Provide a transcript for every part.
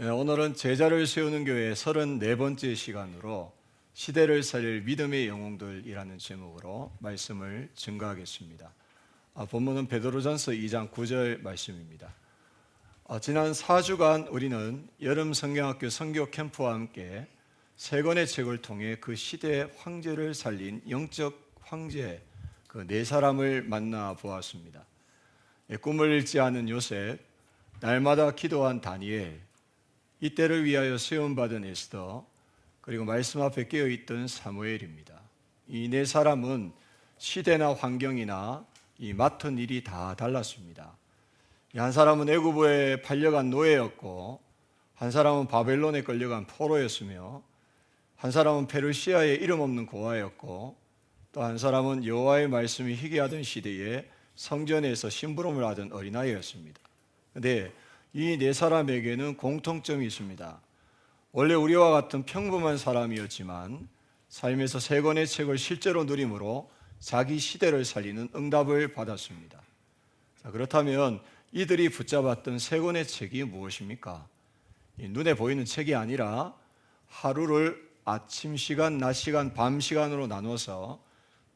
오늘은 제자를 세우는 교회 34번째 시간으로 시대를 살릴 믿음의 영웅들이라는 제목으로 말씀을 증거하겠습니다. 본문은 베드로전서 2장 9절 말씀입니다. 지난 4주간 우리는 여름 성경학교 선교 캠프와 함께 세 권의 책을 통해 그 시대 황제를 살린 영적 황제 그 네 사람을 만나 보았습니다. 꿈을 잃지 않은 요셉, 날마다 기도한 다니엘, 이때를 위하여 세움받은 에스더, 그리고 말씀 앞에 깨어있던 사무엘입니다. 이 네 사람은 시대나 환경이나 이 맡은 일이 다 달랐습니다. 한 사람은 애굽에 팔려간 노예였고, 한 사람은 바벨론에 끌려간 포로였으며, 한 사람은 페르시아의 이름 없는 고아였고, 또 한 사람은 여호와의 말씀이 희귀하던 시대에 성전에서 심부름을 하던 어린아이였습니다. 그런데 이 네 사람에게는 공통점이 있습니다. 원래 우리와 같은 평범한 사람이었지만 삶에서 세 권의 책을 실제로 누림으로 자기 시대를 살리는 응답을 받았습니다. 그렇다면 이들이 붙잡았던 세 권의 책이 무엇입니까? 눈에 보이는 책이 아니라 하루를 아침 시간, 낮 시간, 밤 시간으로 나눠서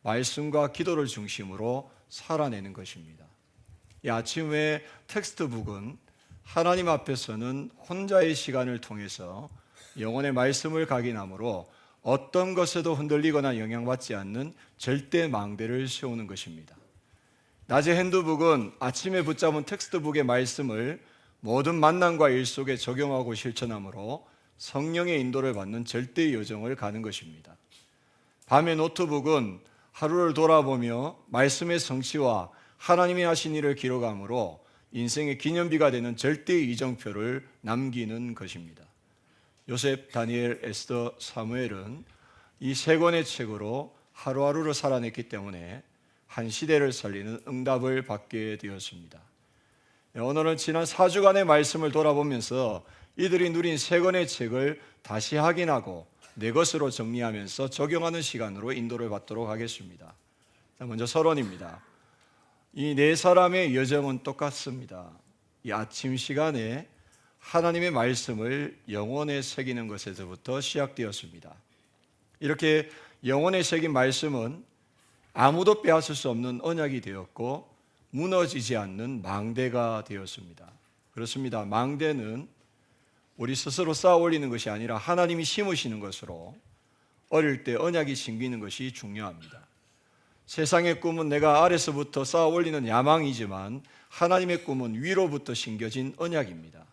말씀과 기도를 중심으로 살아내는 것입니다. 이 아침의 텍스트북은 하나님 앞에서는 혼자의 시간을 통해서 영혼의 말씀을 각인함으로 어떤 것에도 흔들리거나 영향받지 않는 절대 망대를 세우는 것입니다. 낮의 핸드북은 아침에 붙잡은 텍스트북의 말씀을 모든 만남과 일 속에 적용하고 실천함으로 성령의 인도를 받는 절대 여정을 가는 것입니다. 밤의 노트북은 하루를 돌아보며 말씀의 성취와 하나님이 하신 일을 기록함으로 인생의 기념비가 되는 절대 이정표를 남기는 것입니다. 요셉, 다니엘, 에스더, 사무엘은 이 세 권의 책으로 하루하루를 살아냈기 때문에 한 시대를 살리는 응답을 받게 되었습니다. 오늘은 지난 4주간의 말씀을 돌아보면서 이들이 누린 세 권의 책을 다시 확인하고 내 것으로 정리하면서 적용하는 시간으로 인도를 받도록 하겠습니다. 먼저 서론입니다. 이 네 사람의 여정은 똑같습니다. 이 아침 시간에 하나님의 말씀을 영혼에 새기는 것에서부터 시작되었습니다. 이렇게 영혼에 새긴 말씀은 아무도 빼앗을 수 없는 언약이 되었고 무너지지 않는 망대가 되었습니다. 그렇습니다. 망대는 우리 스스로 쌓아 올리는 것이 아니라 하나님이 심으시는 것으로 어릴 때 언약이 심기는 것이 중요합니다. 세상의 꿈은 내가 아래서부터 쌓아 올리는 야망이지만 하나님의 꿈은 위로부터 심겨진 언약입니다.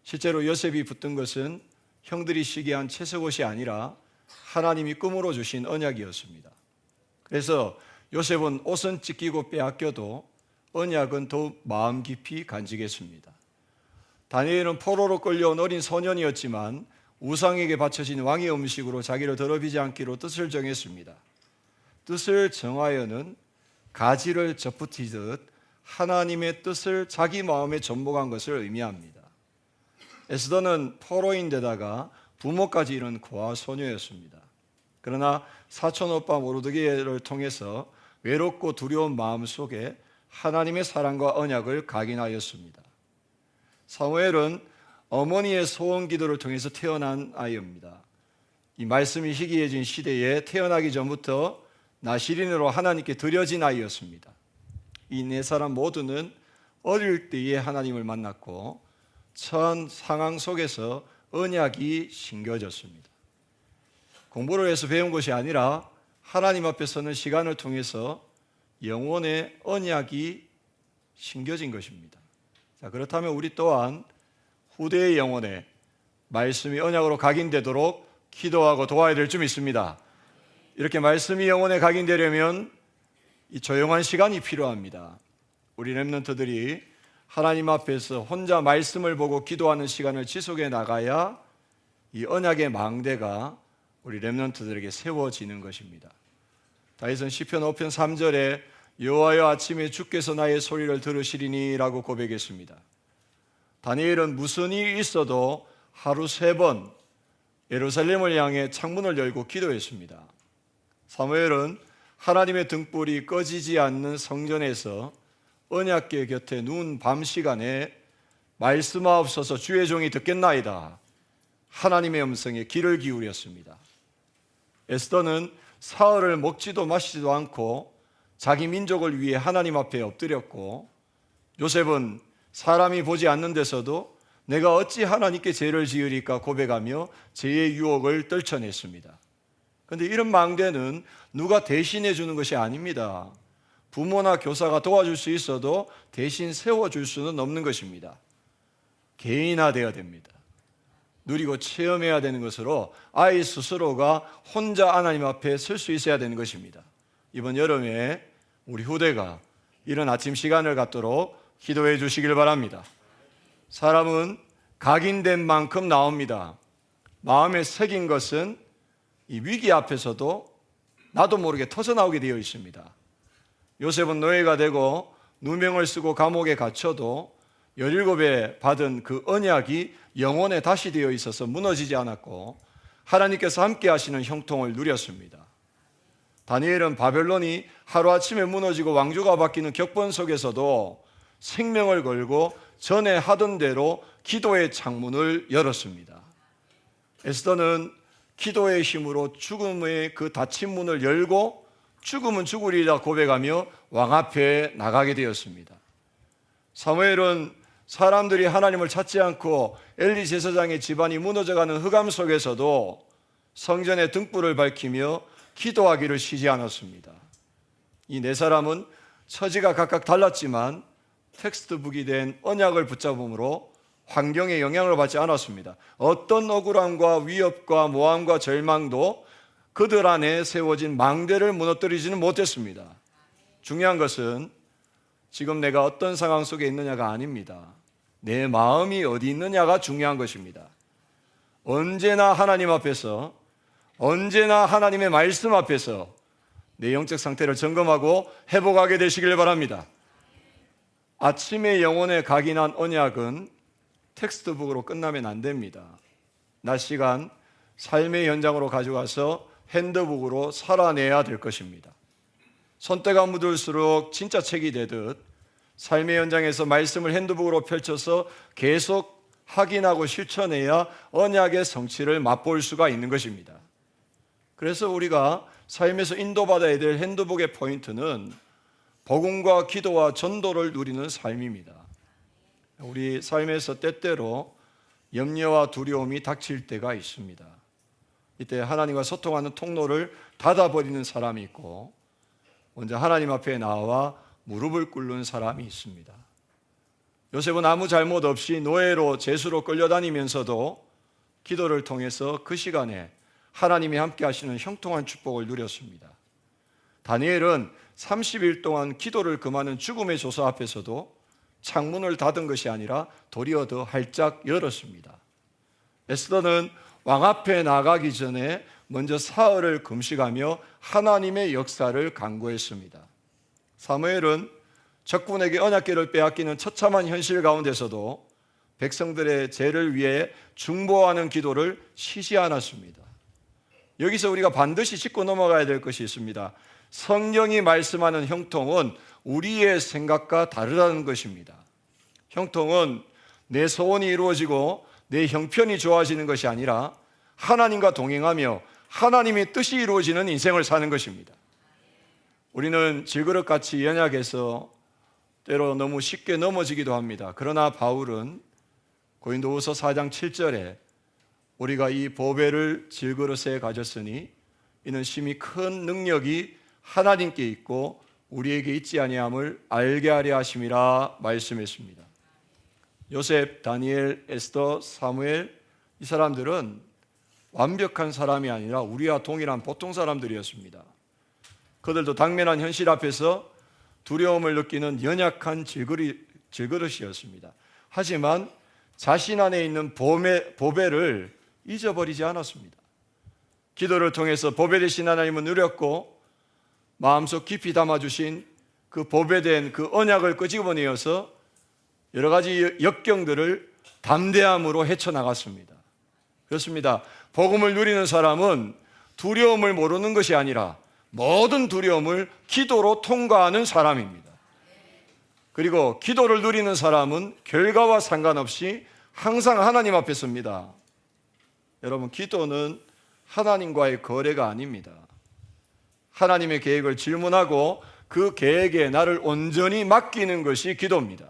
실제로 요셉이 붙든 것은 형들이 시기한 채색옷이 아니라 하나님이 꿈으로 주신 언약이었습니다. 그래서 요셉은 옷은 찢기고 빼앗겨도 언약은 더욱 마음 깊이 간직했습니다. 다니엘은 포로로 끌려온 어린 소년이었지만 우상에게 바쳐진 왕의 음식으로 자기를 더럽히지 않기로 뜻을 정했습니다. 뜻을 정하여는 가지를 접붙이듯 하나님의 뜻을 자기 마음에 접목한 것을 의미합니다. 에스더는 포로인데다가 부모까지 잃은 고아 소녀였습니다. 그러나 사촌 오빠 모르드게를 통해서 외롭고 두려운 마음 속에 하나님의 사랑과 언약을 각인하였습니다. 사무엘은 어머니의 소원 기도를 통해서 태어난 아이입니다. 이 말씀이 희귀해진 시대에 태어나기 전부터 나시린으로 하나님께 드려진 아이였습니다. 이 네 사람 모두는 어릴 때에 하나님을 만났고 처한 상황 속에서 언약이 심겨졌습니다. 공부를 해서 배운 것이 아니라 하나님 앞에 서는 시간을 통해서 영혼의 언약이 심겨진 것입니다. 그렇다면 우리 또한 후대의 영혼에 말씀이 언약으로 각인되도록 기도하고 도와야 될 점 있습니다. 이렇게 말씀이 영혼에 각인되려면 이 조용한 시간이 필요합니다. 우리 렘넌트들이 하나님 앞에서 혼자 말씀을 보고 기도하는 시간을 지속해 나가야 이 언약의 망대가 우리 렘넌트들에게 세워지는 것입니다. 다윗은 시편 5편 3절에 여호와여 아침에 주께서 나의 소리를 들으시리니 라고 고백했습니다. 다니엘은 무슨 일이 있어도 하루 3번 예루살렘을 향해 창문을 열고 기도했습니다. 사무엘은 하나님의 등불이 꺼지지 않는 성전에서 언약궤 곁에 누운 밤 시간에 말씀하옵소서 주의 종이 듣겠나이다. 하나님의 음성에 귀를 기울였습니다. 에스더는 사흘을 먹지도 마시지도 않고 자기 민족을 위해 하나님 앞에 엎드렸고, 요셉은 사람이 보지 않는 데서도 내가 어찌 하나님께 죄를 지으리까 고백하며 죄의 유혹을 떨쳐냈습니다. 그런데 이런 망대는 누가 대신해 주는 것이 아닙니다. 부모나 교사가 도와줄 수 있어도 대신 세워줄 수는 없는 것입니다. 개인화되어야 됩니다. 누리고 체험해야 되는 것으로 아이 스스로가 혼자 하나님 앞에 설 수 있어야 되는 것입니다. 이번 여름에 우리 후대가 이런 아침 시간을 갖도록 기도해 주시길 바랍니다. 사람은 각인된 만큼 나옵니다. 마음에 새긴 것은 이 위기 앞에서도 나도 모르게 터져나오게 되어 있습니다. 요셉은 노예가 되고 누명을 쓰고 감옥에 갇혀도 17에 받은 그 언약이 영혼에 다시 되어 있어서 무너지지 않았고 하나님께서 함께 하시는 형통을 누렸습니다. 다니엘은 바벨론이 하루아침에 무너지고 왕조가 바뀌는 격번 속에서도 생명을 걸고 전에 하던 대로 기도의 창문을 열었습니다. 에스더는 기도의 힘으로 죽음의 그 닫힌 문을 열고 죽음은 죽으리라 고백하며 왕 앞에 나가게 되었습니다. 사무엘은 사람들이 하나님을 찾지 않고 엘리 제사장의 집안이 무너져가는 흑암 속에서도 성전의 등불을 밝히며 기도하기를 쉬지 않았습니다. 이 네 사람은 처지가 각각 달랐지만 텍스트북이 된 언약을 붙잡음으로 환경의 영향을 받지 않았습니다. 어떤 억울함과 위협과 모함과 절망도 그들 안에 세워진 망대를 무너뜨리지는 못했습니다. 중요한 것은 지금 내가 어떤 상황 속에 있느냐가 아닙니다. 내 마음이 어디 있느냐가 중요한 것입니다. 언제나 하나님 앞에서, 언제나 하나님의 말씀 앞에서 내 영적 상태를 점검하고 회복하게 되시길 바랍니다. 아침에 영혼에 각인한 언약은 텍스트북으로 끝나면 안 됩니다. 낮 시간 삶의 현장으로 가져가서 핸드북으로 살아내야 될 것입니다. 손때가 묻을수록 진짜 책이 되듯 삶의 현장에서 말씀을 핸드북으로 펼쳐서 계속 확인하고 실천해야 언약의 성취를 맛볼 수가 있는 것입니다. 그래서 우리가 삶에서 인도받아야 될 핸드북의 포인트는 복음과 기도와 전도를 누리는 삶입니다. 우리 삶에서 때때로 염려와 두려움이 닥칠 때가 있습니다. 이때 하나님과 소통하는 통로를 닫아버리는 사람이 있고 먼저 하나님 앞에 나와 무릎을 꿇는 사람이 있습니다. 요셉은 아무 잘못 없이 노예로 제수로 끌려다니면서도 기도를 통해서 그 시간에 하나님이 함께 하시는 형통한 축복을 누렸습니다. 다니엘은 30일 동안 기도를 금하는 죽음의 조사 앞에서도 창문을 닫은 것이 아니라 도리어 더 활짝 열었습니다. 에스더는 왕 앞에 나가기 전에 먼저 사흘을 금식하며 하나님의 역사를 간구했습니다. 사무엘은 적군에게 언약궤를 빼앗기는 처참한 현실 가운데서도 백성들의 죄를 위해 중보하는 기도를 쉬지 않았습니다. 여기서 우리가 반드시 짚고 넘어가야 될 것이 있습니다. 성경이 말씀하는 형통은 우리의 생각과 다르다는 것입니다. 형통은 내 소원이 이루어지고 내 형편이 좋아지는 것이 아니라 하나님과 동행하며 하나님의 뜻이 이루어지는 인생을 사는 것입니다. 우리는 질그릇같이 연약해서 때로 너무 쉽게 넘어지기도 합니다. 그러나 바울은 고린도후서 4장 7절에 우리가 이 보배를 질그릇에 가졌으니 이는 심히 큰 능력이 하나님께 있고 우리에게 있지 아니함을 알게 하려 하심이라 말씀했습니다. 요셉, 다니엘, 에스더, 사무엘 이 사람들은 완벽한 사람이 아니라 우리와 동일한 보통 사람들이었습니다. 그들도 당면한 현실 앞에서 두려움을 느끼는 연약한 질그릇이었습니다. 하지만 자신 안에 있는 보배를 잊어버리지 않았습니다. 기도를 통해서 보배 되신 하나님을 누렸고 마음속 깊이 담아주신 그 보배된 그 언약을 끄집어내어서 여러 가지 역경들을 담대함으로 헤쳐나갔습니다. 그렇습니다. 복음을 누리는 사람은 두려움을 모르는 것이 아니라 모든 두려움을 기도로 통과하는 사람입니다. 그리고 기도를 누리는 사람은 결과와 상관없이 항상 하나님 앞에 섭니다. 여러분, 기도는 하나님과의 거래가 아닙니다. 하나님의 계획을 질문하고 그 계획에 나를 온전히 맡기는 것이 기도입니다.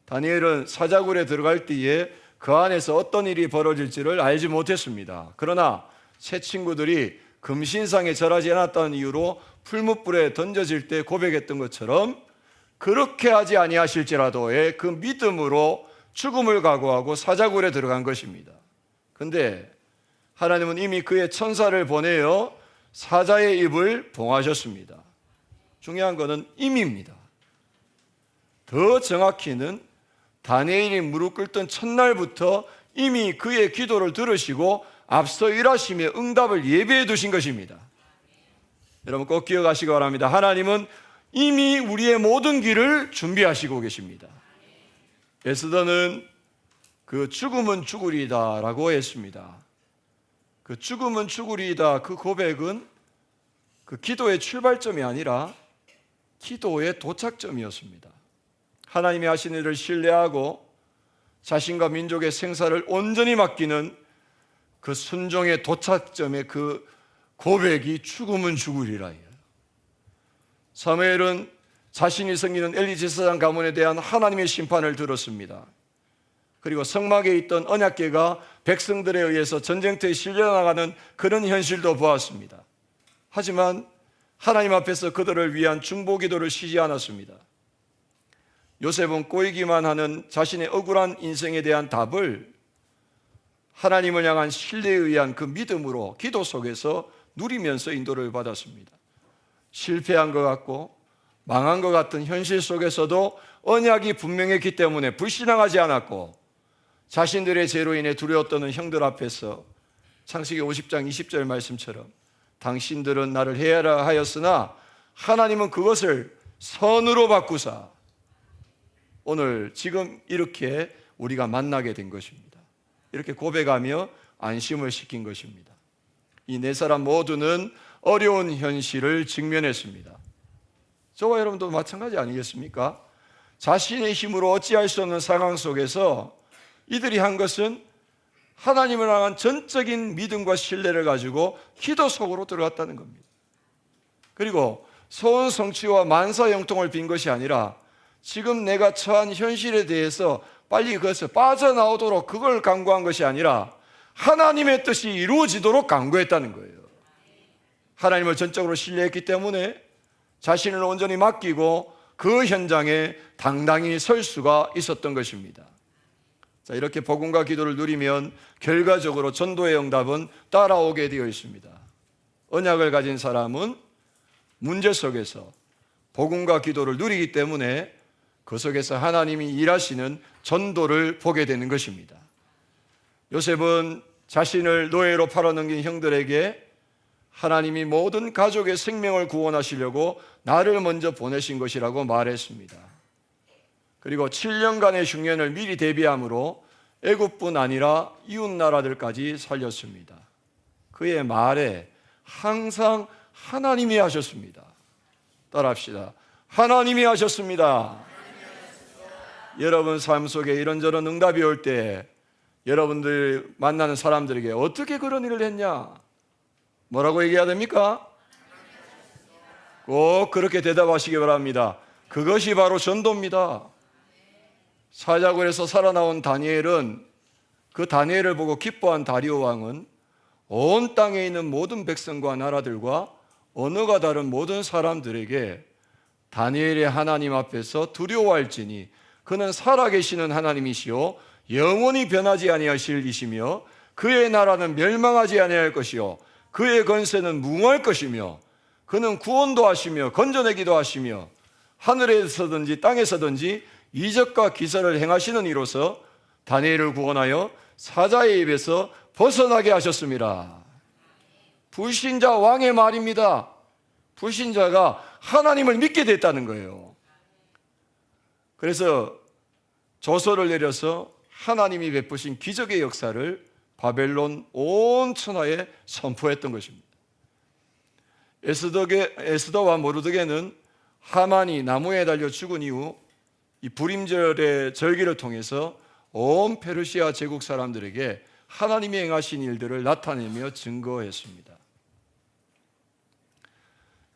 다니엘은 사자굴에 들어갈 때에 그 안에서 어떤 일이 벌어질지를 알지 못했습니다. 그러나 새 친구들이 금신상에 절하지 않았다는 이유로 풀무불에 던져질 때 고백했던 것처럼 그렇게 하지 아니하실지라도의 그 믿음으로 죽음을 각오하고 사자굴에 들어간 것입니다. 그런데 하나님은 이미 그의 천사를 보내어 사자의 입을 봉하셨습니다. 중요한 것은 임입니다. 더 정확히는 다니엘이 무릎 꿇던 첫날부터 이미 그의 기도를 들으시고 앞서 일하시며 응답을 예비해 두신 것입니다. 여러분 꼭 기억하시기 바랍니다. 하나님은 이미 우리의 모든 길을 준비하시고 계십니다. 에스더는 그 죽음은 죽으리다 라고 했습니다. 그 죽음은 죽으리다 그 고백은 그 기도의 출발점이 아니라 기도의 도착점이었습니다. 하나님이 하신 일을 신뢰하고 자신과 민족의 생사를 온전히 맡기는 그 순종의 도착점의 그 고백이 죽음은 죽으리라예요. 사무엘은 자신이 섬기는 엘리 제사장 가문에 대한 하나님의 심판을 들었습니다. 그리고 성막에 있던 언약궤가 백성들에 의해서 전쟁터에 실려나가는 그런 현실도 보았습니다. 하지만 하나님 앞에서 그들을 위한 중보기도를 쉬지 않았습니다. 요셉은 꼬이기만 하는 자신의 억울한 인생에 대한 답을 하나님을 향한 신뢰에 의한 그 믿음으로 기도 속에서 누리면서 인도를 받았습니다. 실패한 것 같고 망한 것 같은 현실 속에서도 언약이 분명했기 때문에 불신앙하지 않았고 자신들의 죄로 인해 두려워 떠는 형들 앞에서 창세기 50장 20절 말씀처럼 당신들은 나를 해하라 하였으나 하나님은 그것을 선으로 바꾸사 오늘 지금 이렇게 우리가 만나게 된 것입니다. 이렇게 고백하며 안심을 시킨 것입니다. 이 네 사람 모두는 어려운 현실을 직면했습니다. 저와 여러분도 마찬가지 아니겠습니까? 자신의 힘으로 어찌할 수 없는 상황 속에서 이들이 한 것은 하나님을 향한 전적인 믿음과 신뢰를 가지고 기도 속으로 들어갔다는 겁니다. 그리고 소원 성취와 만사 형통을 빈 것이 아니라 지금 내가 처한 현실에 대해서 빨리 그것을 빠져나오도록 그걸 간구한 것이 아니라 하나님의 뜻이 이루어지도록 간구했다는 거예요. 하나님을 전적으로 신뢰했기 때문에 자신을 온전히 맡기고 그 현장에 당당히 설 수가 있었던 것입니다. 자, 이렇게 복음과 기도를 누리면 결과적으로 전도의 응답은 따라오게 되어 있습니다. 언약을 가진 사람은 문제 속에서 복음과 기도를 누리기 때문에 그 속에서 하나님이 일하시는 전도를 보게 되는 것입니다. 요셉은 자신을 노예로 팔아넘긴 형들에게 하나님이 모든 가족의 생명을 구원하시려고 나를 먼저 보내신 것이라고 말했습니다. 그리고 7년간의 흉년을 미리 대비함으로 애굽뿐 아니라 이웃 나라들까지 살렸습니다. 그의 말에 항상 하나님이 하셨습니다. 따라합시다. 하나님이 하셨습니다. 여러분 삶 속에 이런저런 응답이 올 때 여러분들 만나는 사람들에게 어떻게 그런 일을 했냐? 뭐라고 얘기해야 됩니까? 꼭 그렇게 대답하시기 바랍니다. 그것이 바로 전도입니다. 사자굴에서 살아나온 다니엘은 그 다니엘을 보고 기뻐한 다리오 왕은 온 땅에 있는 모든 백성과 나라들과 언어가 다른 모든 사람들에게 다니엘의 하나님 앞에서 두려워할지니 그는 살아계시는 하나님이시요 영원히 변하지 아니하실 이시며 그의 나라는 멸망하지 아니할 것이요 그의 권세는 무궁할 것이며 그는 구원도 하시며 건져내기도 하시며 하늘에서든지 땅에서든지 이적과 기사를 행하시는 이로서 다니엘을 구원하여 사자의 입에서 벗어나게 하셨습니다. 불신자 왕의 말입니다. 불신자가 하나님을 믿게 됐다는 거예요. 그래서 조서를 내려서 하나님이 베푸신 기적의 역사를 바벨론 온 천하에 선포했던 것입니다. 에스더와 모르드게는 하만이 나무에 달려 죽은 이후 이 불임절의 절기를 통해서 온 페르시아 제국 사람들에게 하나님이 행하신 일들을 나타내며 증거했습니다.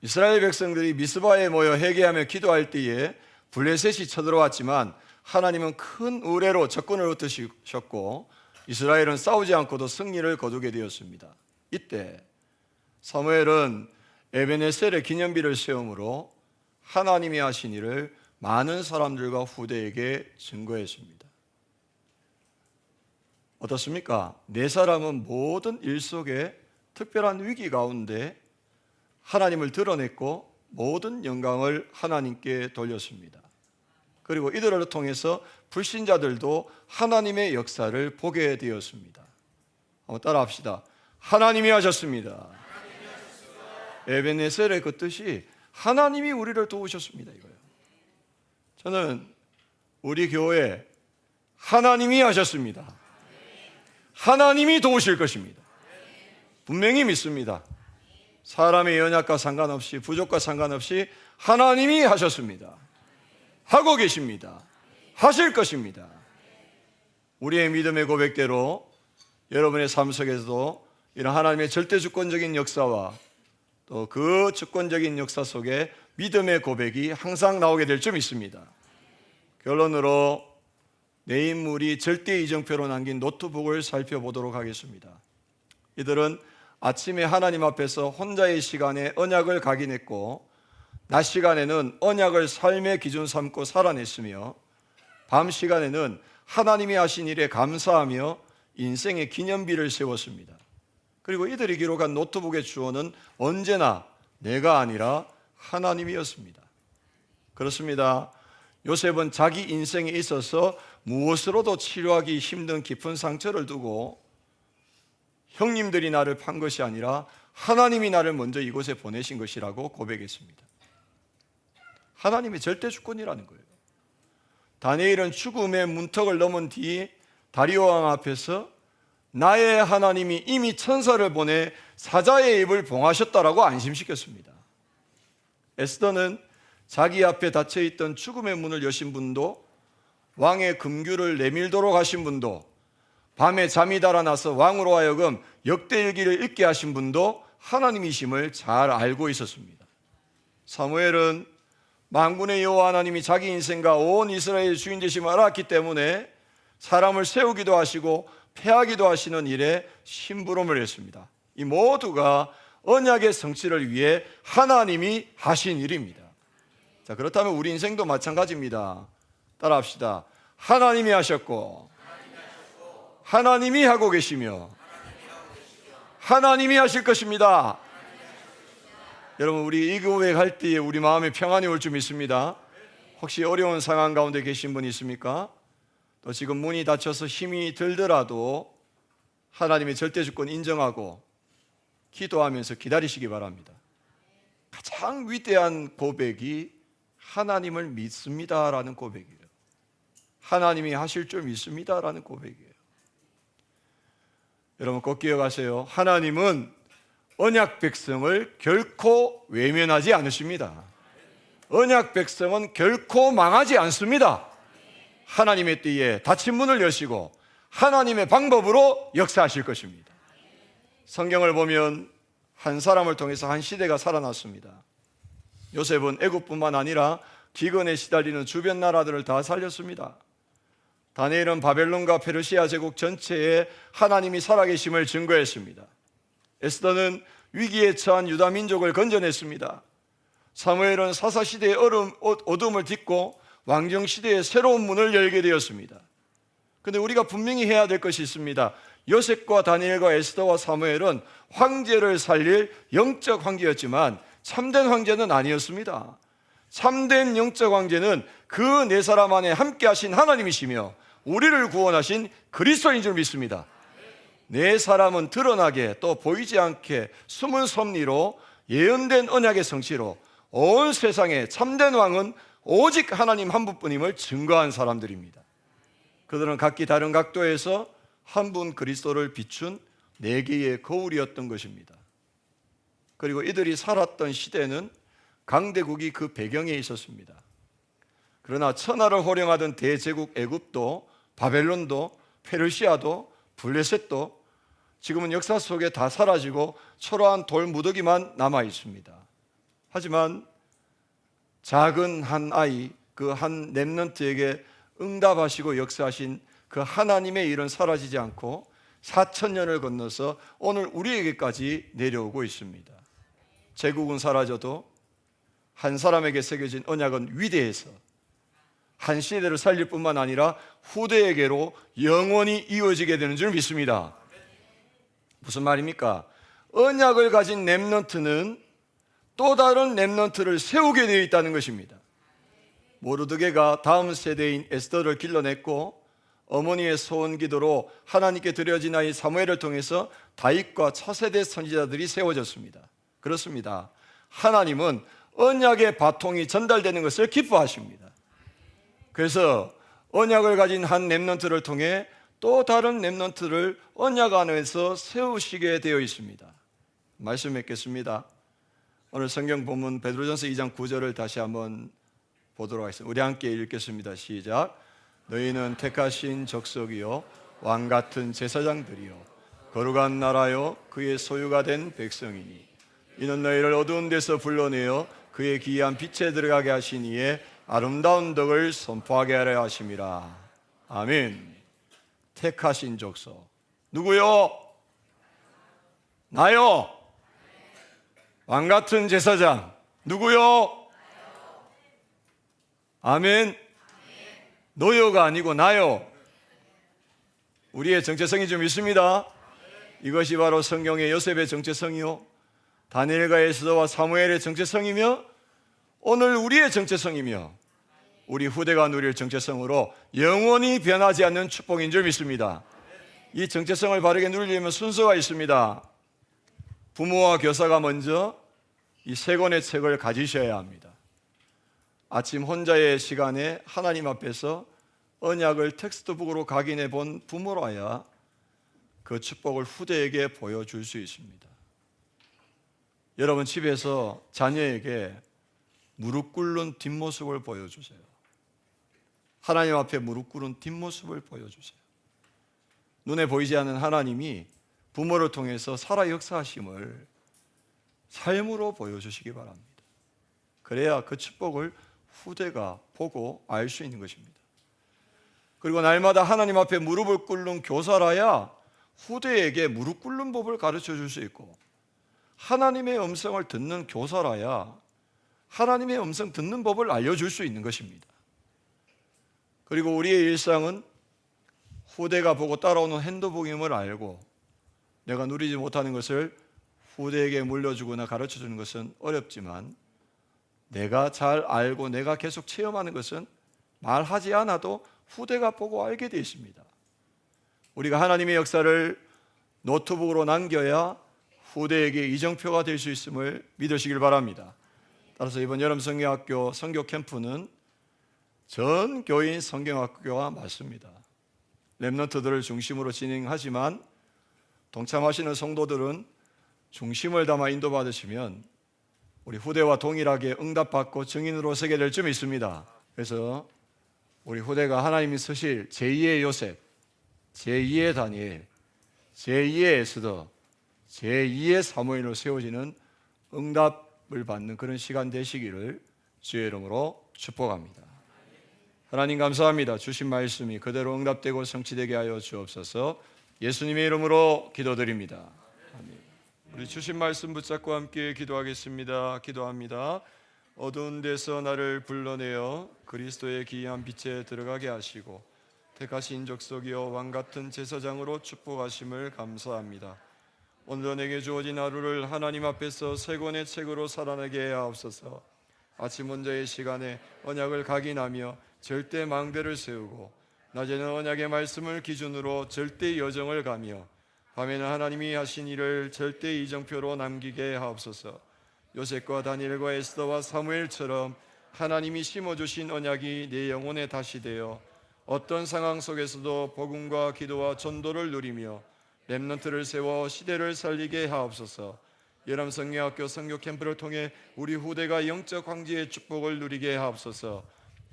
이스라엘 백성들이 미스바에 모여 회개하며 기도할 때에 블레셋이 쳐들어왔지만 하나님은 큰 의뢰로 적군을 흩으셨고 이스라엘은 싸우지 않고도 승리를 거두게 되었습니다. 이때 사무엘은 에베네셀의 기념비를 세움으로 하나님이 하신 일을 많은 사람들과 후대에게 증거했습니다. 어떻습니까? 네 사람은 모든 일 속에 특별한 위기 가운데 하나님을 드러냈고 모든 영광을 하나님께 돌렸습니다. 그리고 이들을 통해서 불신자들도 하나님의 역사를 보게 되었습니다. 한번 따라합시다. 하나님이 하셨습니다. 에베네셀의 그 뜻이 하나님이 우리를 도우셨습니다, 이거예요. 저는 우리 교회 하나님이 하셨습니다. 하나님이 도우실 것입니다. 분명히 믿습니다. 사람의 연약과 상관없이, 부족과 상관없이 하나님이 하셨습니다. 하고 계십니다. 하실 것입니다. 우리의 믿음의 고백대로 여러분의 삶 속에서도 이런 하나님의 절대 주권적인 역사와 또 그 주권적인 역사 속에 믿음의 고백이 항상 나오게 될 줄 믿습니다. 결론으로 내 인물이 절대 이정표로 남긴 노트북을 살펴보도록 하겠습니다. 이들은 아침에 하나님 앞에서 혼자의 시간에 언약을 각인했고 낮 시간에는 언약을 삶의 기준 삼고 살아냈으며 밤 시간에는 하나님이 하신 일에 감사하며 인생의 기념비를 세웠습니다. 그리고 이들이 기록한 노트북의 주어는 언제나 내가 아니라 하나님이었습니다. 그렇습니다. 요셉은 자기 인생에 있어서 무엇으로도 치료하기 힘든 깊은 상처를 두고 형님들이 나를 판 것이 아니라 하나님이 나를 먼저 이곳에 보내신 것이라고 고백했습니다. 하나님의 절대 주권이라는 거예요. 다니엘은 죽음의 문턱을 넘은 뒤 다리오 왕 앞에서 나의 하나님이 이미 천사를 보내 사자의 입을 봉하셨다라고 안심시켰습니다. 에스더는 자기 앞에 닫혀있던 죽음의 문을 여신 분도 왕의 금규를 내밀도록 하신 분도 밤에 잠이 달아나서 왕으로 하여금 역대일기를 읽게 하신 분도 하나님이심을 잘 알고 있었습니다. 사무엘은 만군의 여호와 하나님이 자기 인생과 온 이스라엘의 주인 되심을 알았기 때문에 사람을 세우기도 하시고 패하기도 하시는 일에 심부름을 했습니다. 이 모두가 언약의 성취를 위해 하나님이 하신 일입니다. 자, 그렇다면 우리 인생도 마찬가지입니다. 따라합시다. 하나님이 하셨고 하나님이 하고 계시며 하나님이 하실 것입니다. 여러분, 우리 이 교회 갈 때에 우리 마음에 평안이 올 줄 믿습니다. 혹시 어려운 상황 가운데 계신 분 있습니까? 또 지금 문이 닫혀서 힘이 들더라도 하나님의 절대 주권 인정하고 기도하면서 기다리시기 바랍니다. 가장 위대한 고백이 하나님을 믿습니다라는 고백이에요. 하나님이 하실 줄 믿습니다라는 고백이에요. 여러분 꼭 기억하세요. 하나님은 언약 백성을 결코 외면하지 않으십니다. 언약 백성은 결코 망하지 않습니다. 하나님의 때에 닫힌 문을 여시고 하나님의 방법으로 역사하실 것입니다. 성경을 보면 한 사람을 통해서 한 시대가 살아났습니다. 요셉은 애국뿐만 아니라 기근에 시달리는 주변 나라들을 다 살렸습니다. 다니엘은 바벨론과 페르시아 제국 전체에 하나님이 살아계심을 증거했습니다. 에스더는 위기에 처한 유다 민족을 건져냈습니다. 사무엘은 사사시대의 어둠을 딛고 왕정시대의 새로운 문을 열게 되었습니다. 그런데 우리가 분명히 해야 될 것이 있습니다. 요셉과 다니엘과 에스더와 사무엘은 황제를 살릴 영적 황제였지만 참된 황제는 아니었습니다. 참된 영적 황제는 그 네 사람 안에 함께 하신 하나님이시며 우리를 구원하신 그리스도인 줄 믿습니다. 네 사람은 드러나게 또 보이지 않게 숨은 섭리로 예언된 언약의 성취로 온 세상에 참된 왕은 오직 하나님 한 분뿐임을 증거한 사람들입니다. 그들은 각기 다른 각도에서 한 분 그리스도를 비춘 네 개의 거울이었던 것입니다. 그리고 이들이 살았던 시대는 강대국이 그 배경에 있었습니다. 그러나 천하를 호령하던 대제국 애굽도, 바벨론도, 페르시아도, 블레셋도 지금은 역사 속에 다 사라지고 초라한 돌 무더기만 남아 있습니다. 하지만 작은 한 아이, 그 한 렘넌트에게 응답하시고 역사하신 그 하나님의 일은 사라지지 않고 4,000년을 건너서 오늘 우리에게까지 내려오고 있습니다. 제국은 사라져도 한 사람에게 새겨진 언약은 위대해서 한 시대를 살릴 뿐만 아니라 후대에게로 영원히 이어지게 되는 줄 믿습니다. 무슨 말입니까? 언약을 가진 렘넌트는 또 다른 렘넌트를 세우게 되어 있다는 것입니다. 모르드게가 다음 세대인 에스더를 길러냈고 어머니의 소원 기도로 하나님께 드려진 아이 사무엘을 통해서 다윗과 차세대 선지자들이 세워졌습니다. 그렇습니다. 하나님은 언약의 바통이 전달되는 것을 기뻐하십니다. 그래서 언약을 가진 한 렘넌트를 통해 또 다른 렘넌트를 언약 안에서 세우시게 되어 있습니다. 말씀 맺겠습니다. 오늘 성경 본문 베드로전서 2장 9절을 다시 한번 보도록 하겠습니다. 우리 함께 읽겠습니다. 시작. 너희는 택하신 족속이요 왕 같은 제사장들이요 거룩한 나라요 그의 소유가 된 백성이니 이는 너희를 어두운 데서 불러내어 그의 기이한 빛에 들어가게 하신 이의 아름다운 덕을 선포하게 하려 하심이라. 아멘. 택하신 족속. 누구요? 나요. 왕 같은 제사장. 누구요? 아멘. 너요가 아니고 나요. 우리의 정체성이 좀 있습니다. 이것이 바로 성경의 요셉의 정체성이요 다니엘과 에스더와 사무엘의 정체성이며 오늘 우리의 정체성이며 우리 후대가 누릴 정체성으로 영원히 변하지 않는 축복인 줄 믿습니다. 이 정체성을 바르게 누리려면 순서가 있습니다. 부모와 교사가 먼저 이 세 권의 책을 가지셔야 합니다. 아침 혼자의 시간에 하나님 앞에서 언약을 텍스트북으로 각인해 본 부모라야 그 축복을 후대에게 보여줄 수 있습니다. 여러분 집에서 자녀에게 무릎 꿇는 뒷모습을 보여주세요. 하나님 앞에 무릎 꿇은 뒷모습을 보여주세요. 눈에 보이지 않는 하나님이 부모를 통해서 살아 역사하심을 삶으로 보여주시기 바랍니다. 그래야 그 축복을 후대가 보고 알 수 있는 것입니다. 그리고 날마다 하나님 앞에 무릎을 꿇는 교사라야 후대에게 무릎 꿇는 법을 가르쳐 줄 수 있고 하나님의 음성을 듣는 교사라야 하나님의 음성 듣는 법을 알려줄 수 있는 것입니다. 그리고 우리의 일상은 후대가 보고 따라오는 핸드북임을 알고 내가 누리지 못하는 것을 후대에게 물려주거나 가르쳐주는 것은 어렵지만 내가 잘 알고 내가 계속 체험하는 것은 말하지 않아도 후대가 보고 알게 되어 있습니다. 우리가 하나님의 역사를 노트북으로 남겨야 후대에게 이정표가 될 수 있음을 믿으시길 바랍니다. 따라서 이번 여름 성경학교 선교 캠프는 전 교인 성경학교와 맞습니다. 렘넌트들을 중심으로 진행하지만 동참하시는 성도들은 중심을 담아 인도받으시면 우리 후대와 동일하게 응답받고 증인으로 서게 될 줄 믿습니다. 그래서 우리 후대가 하나님이 쓰실 제2의 요셉, 제2의 다니엘, 제2의 에스더, 제2의 사무엘로 세워지는 응답을 받는 그런 시간 되시기를 주의 이름으로 축복합니다. 하나님 감사합니다. 주신 말씀이 그대로 응답되고 성취되게 하여 주옵소서. 예수님의 이름으로 기도드립니다. 아멘. 우리 주신 말씀 붙잡고 함께 기도하겠습니다. 기도합니다. 어두운 데서 나를 불러내어 그리스도의 기이한 빛에 들어가게 하시고 택하신 족속이여 왕같은 제사장으로 축복하심을 감사합니다. 오늘 내게 주어진 하루를 하나님 앞에서 세 권의 책으로 살아내게 하옵소서. 아침 혼자의 시간에 언약을 각인하며 절대 망대를 세우고 낮에는 언약의 말씀을 기준으로 절대 여정을 가며 밤에는 하나님이 하신 일을 절대 이정표로 남기게 하옵소서. 요셉과 다니엘과 에스더와 사무엘처럼 하나님이 심어주신 언약이 내 영혼에 다시 되어 어떤 상황 속에서도 복음과 기도와 전도를 누리며 렘넌트를 세워 시대를 살리게 하옵소서. 여름 성경학교 선교 캠프를 통해 우리 후대가 영적 황제의 축복을 누리게 하옵소서.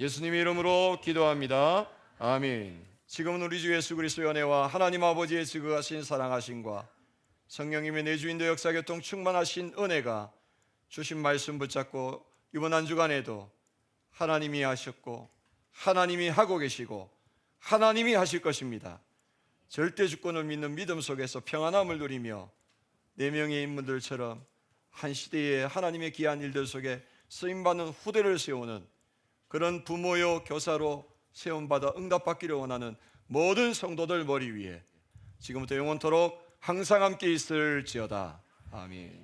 예수님의 이름으로 기도합니다. 아멘. 지금은 우리 주 예수 그리스도의 은혜와 하나님 아버지의 지극하신 사랑하심과 성령님의 내주인도 역사교통 충만하신 은혜가 주신 말씀 붙잡고 이번 한 주간에도 하나님이 하셨고 하나님이 하고 계시고 하나님이 하실 것입니다. 절대 주권을 믿는 믿음 속에서 평안함을 누리며 네 명의 인물들처럼 한 시대의 하나님의 귀한 일들 속에 쓰임받는 후대를 세우는 그런 부모요 교사로 세움받아 응답받기를 원하는 모든 성도들 머리 위에 지금부터 영원토록 항상 함께 있을지어다. 아멘.